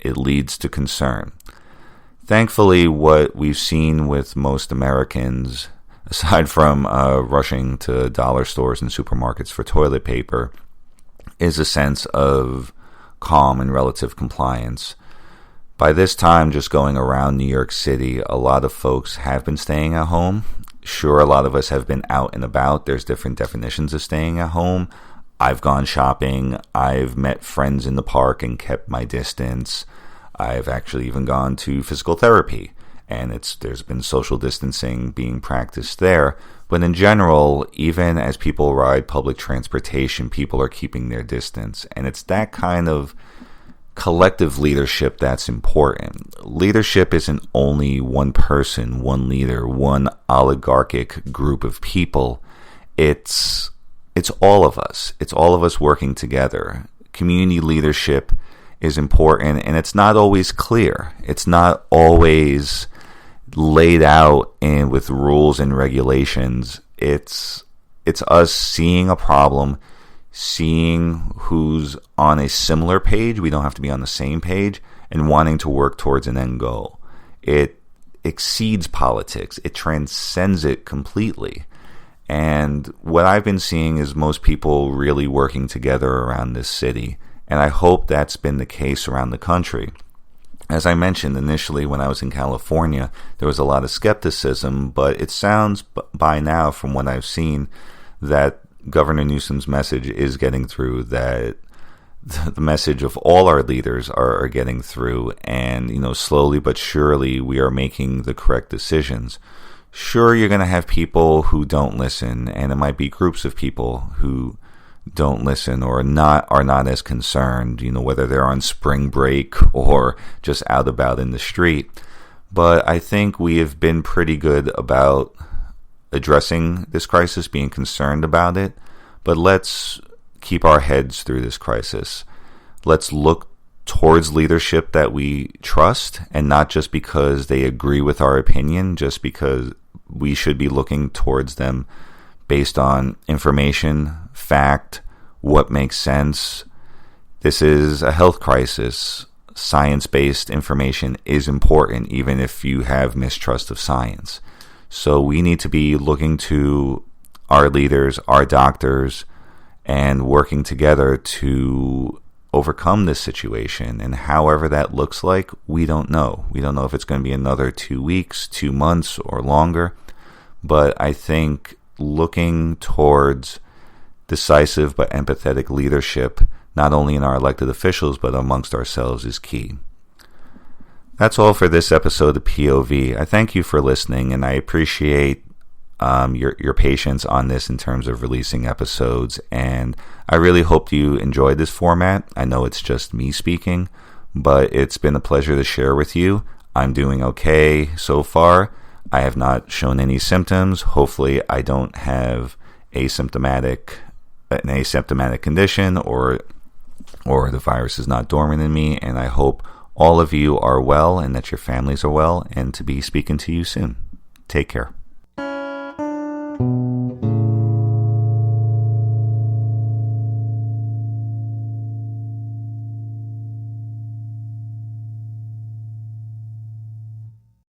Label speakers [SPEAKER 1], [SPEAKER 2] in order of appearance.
[SPEAKER 1] it leads to concern. Thankfully, what we've seen with most Americans, aside from rushing to dollar stores and supermarkets for toilet paper, is a sense of calm and relative compliance. By this time, just going around New York City, a lot of folks have been staying at home. Sure, a lot of us have been out and about. There's different definitions of staying at home. I've gone shopping. I've met friends in the park and kept my distance. I've actually even gone to physical therapy, and there's been social distancing being practiced there. But in general, even as people ride public transportation, people are keeping their distance. And it's that kind of collective leadership that's important. Leadership isn't only one person, one leader, one oligarchic group of people. It's all of us. It's all of us working together. Community leadership is important, and it's not always clear. It's not always laid out and with rules and regulations. It's us seeing a problem, seeing who's on a similar page. We don't have to be on the same page, and wanting to work towards an end goal. It exceeds politics. It transcends it completely. And what I've been seeing is most people really working together around this city. And I hope that's been the case around the country. As I mentioned initially, when I was in California, there was a lot of skepticism, but it sounds by now, from what I've seen, that Governor Newsom's message is getting through, that the message of all our leaders are getting through, and slowly but surely we are making the correct decisions. Sure, you're going to have people who don't listen, and it might be groups of people who don't listen or are not as concerned, whether they're on spring break or just out about in the street. But I think we have been pretty good about addressing this crisis, being concerned about it. But let's keep our heads through this crisis. Let's look towards leadership that we trust, and not just because they agree with our opinion, just because we should be looking towards them based on information, fact, what makes sense. This is a health crisis. Science-based information is important, even if you have mistrust of science. So we need to be looking to our leaders, our doctors, and working together to overcome this situation. And however that looks like, we don't know. We don't know if it's going to be another 2 weeks, 2 months, or longer. But I think looking towards decisive but empathetic leadership, not only in our elected officials but amongst ourselves, is key. That's all for this episode of POV. I thank you for listening, and I appreciate your patience on this in terms of releasing episodes, and I really hope you enjoyed this format. I know it's just me speaking, but it's been a pleasure to share with you. I'm doing okay so far. I have not shown any symptoms. Hopefully I don't have an asymptomatic condition, or the virus is not dormant in me, and I hope all of you are well and that your families are well, and to be speaking to you soon. Take care.